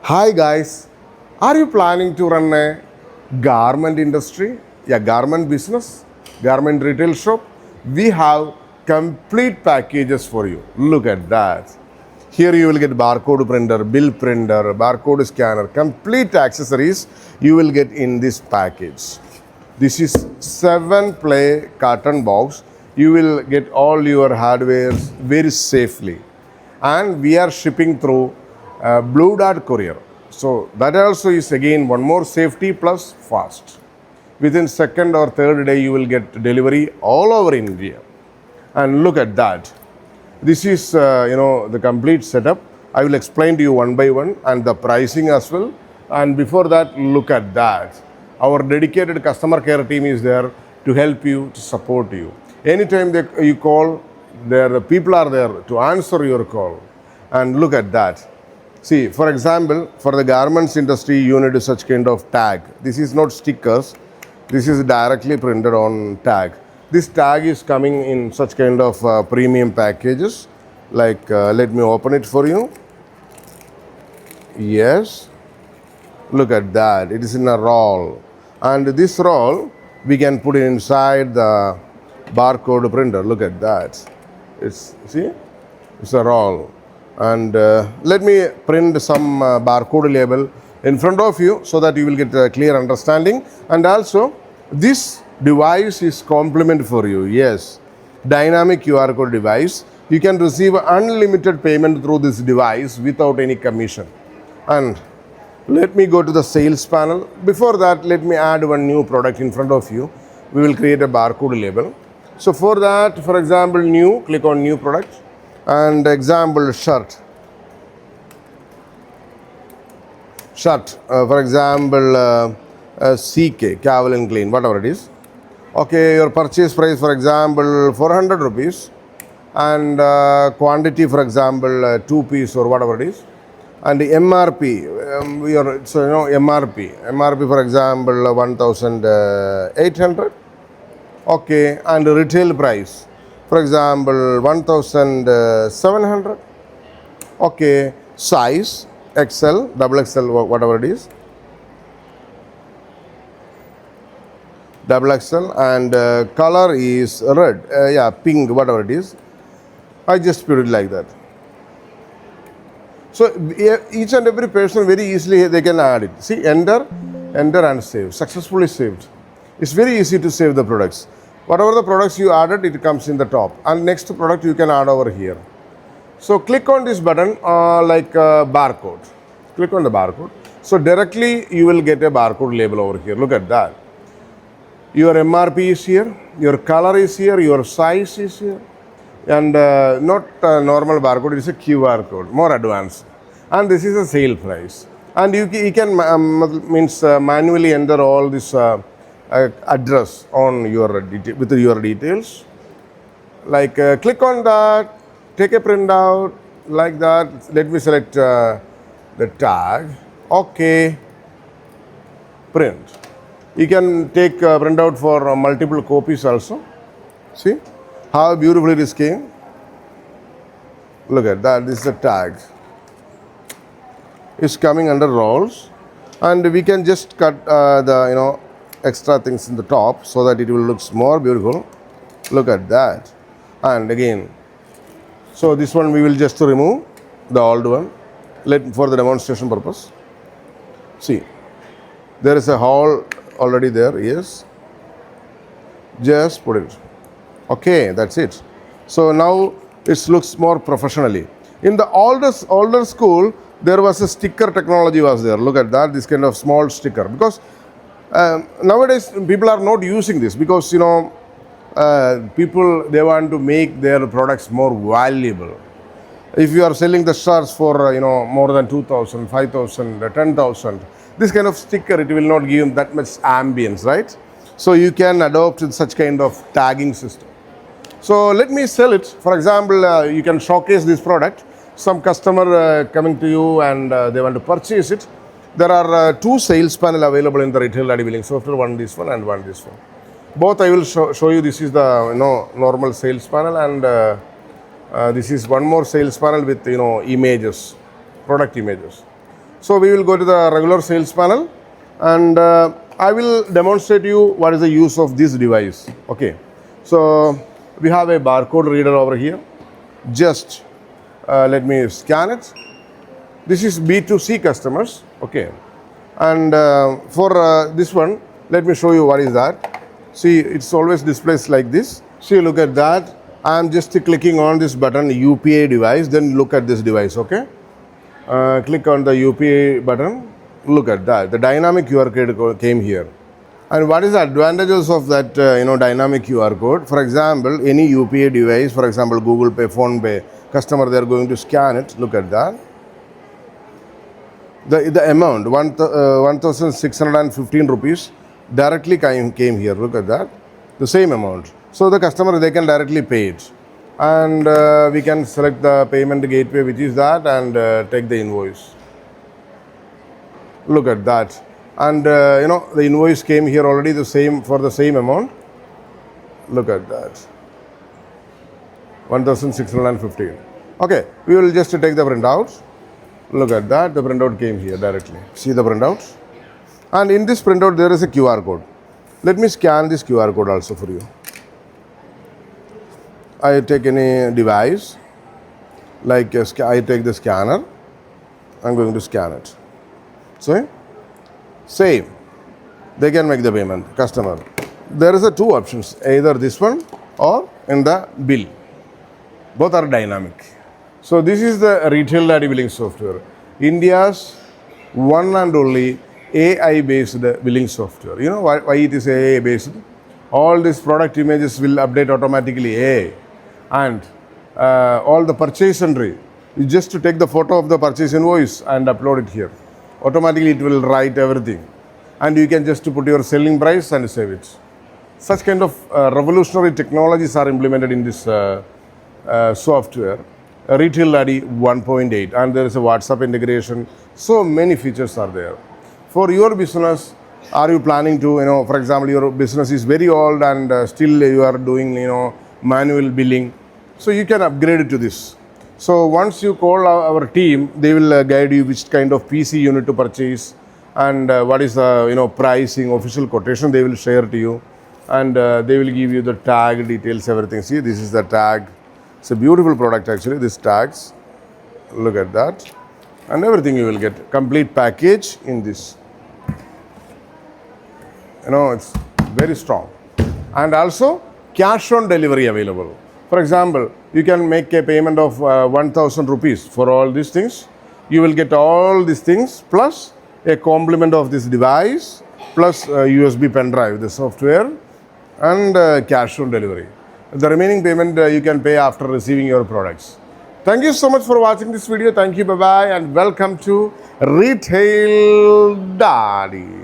Hi guys, are you planning to run a garment industry, a garment business, garment retail shop? We have complete packages for you. Look at that. Here you will get barcode printer, bill printer, barcode scanner, complete accessories you will get in this package. This is 7 play carton box. You will get all your hardwares very safely, and we are shipping through Blue Dart Courier. So that also is again one more safety plus fast. Within second or third day you will get delivery all over India. And look at that. This is the complete setup. I will explain to you one by one and the pricing as well. And before that, look at that. Our dedicated customer care team is there to help you, to support you. Anytime you call, the people are there to answer your call. And look at that. See, for example, for the garments industry, you need such kind of tag. This is not stickers. This is directly printed on tag. This tag is coming in such kind of premium packages. Like, let me open it for you. Yes. Look at that. It is in a roll. And this roll, we can put it inside the barcode printer. Look at that. See, it's a roll. And let me print some barcode label in front of you so that you will get a clear understanding. And also, this device is complement for you. Yes, dynamic QR code device. You can receive unlimited payment through this device without any commission. And let me go to the sales panel. Before that, let me add one new product in front of you. We will create a barcode label. So for that, for example, new, click on new product, and example shirt. For example, CK, Calvin Klein, whatever it is. Okay, your purchase price, for example, 400 rupees, and quantity, for example, 2 piece or whatever it is. And the MRP, MRP, for example, 1,800. Okay, and retail price, for example, 1,700. Okay, size XL, double XL, whatever it is. Double XL, and color is red, pink, whatever it is. I just put it like that. So each and every person very easily they can add it. See, enter and save. Successfully saved. It's very easy to save the products. Whatever the products you added, it comes in the top. And next product you can add over here. So click on this button like barcode. Click on the barcode. So directly you will get a barcode label over here. Look at that. Your MRP is here. Your color is here. Your size is here. And not a normal barcode, it is a QR code, more advanced. And this is a sale price. And you can manually enter all this address on your with your details. Like click on that, take a printout like that. Let me select the tag. Okay, print. You can take printout for multiple copies also. See how beautifully this came. Look at that. This is the tag. It's coming under rolls, and we can just cut the extra things in the top so that it will look more beautiful. Look at that. And again, so this one we will just remove the old one. For the demonstration purpose. See, there is a hole already there. Yes, just put it. Okay, that's it. So now it looks more professionally. In the older school, there was a sticker technology was there. Look at that, this kind of small sticker. Because nowadays people are not using this because people they want to make their products more valuable. If you are selling the shirts for more than 2,000, 5,000, 10,000, this kind of sticker it will not give that much ambience, right? So you can adopt such kind of tagging system. So let me sell it. For example, you can showcase this product. Some customer coming to you and they want to purchase it. There are 2 sales panel available in the retail ID billing software. One this one and one this one. Both I will show you. This is the normal sales panel, and this is one more sales panel with images, product images. So we will go to the regular sales panel, and I will demonstrate you what is the use of this device. Okay, so we have a barcode reader over here. Just let me scan it. This is B2C customers. Okay, and for this one, let me show you what is that. See, it's always displays like this. See, look at that. I am just clicking on this button, UPI device. Then look at this device. Okay, click on the UPI button. Look at that. The dynamic QR code came here. And what is the advantages of that dynamic QR code? For example, any UPI device, for example, Google Pay, Phone Pay, customer, they are going to scan it. Look at that. The amount, 1,615 rupees, directly came here. Look at that. The same amount. So the customer, they can directly pay it. And we can select the payment gateway, which is that, and take the invoice. Look at that. And the invoice came here already, the same for the same amount. Look at that. 1,615. Okay, we will just take the printout. Look at that, the printout came here directly. See the printout? And in this printout, there is a QR code. Let me scan this QR code also for you. I take any device, like I take the scanner. I'm going to scan it. So, same. They can make the payment, customer. There is a two options, either this one or in the bill. Both are dynamic. So this is the Retail Daddy billing software, India's one and only AI-based billing software. You know why it is AI-based? All these product images will update automatically AI, and all the purchase entry, you just to take the photo of the purchase invoice and upload it here. Automatically it will write everything, and you can just put your selling price and save it. Such kind of revolutionary technologies are implemented in this software. Retail Daddy 1.8, and there is a WhatsApp integration. So many features are there. For your business, are you planning to, for example, your business is very old and still you are doing, manual billing. So you can upgrade it to this. So once you call our team, they will guide you which kind of PC you need to purchase, and what is the, pricing, official quotation they will share to you, and they will give you the tag details, everything. See, this is the tag. It's a beautiful product actually, these tags. Look at that. And everything you will get. Complete package in this. It's very strong. And also cash on delivery available. For example, you can make a payment of 1,000 rupees for all these things. You will get all these things plus a complement of this device plus USB pen drive, the software, and cash on delivery. The remaining payment you can pay after receiving your products. Thank you so much for watching this video. Thank you, bye-bye, and welcome to Retail Daddy.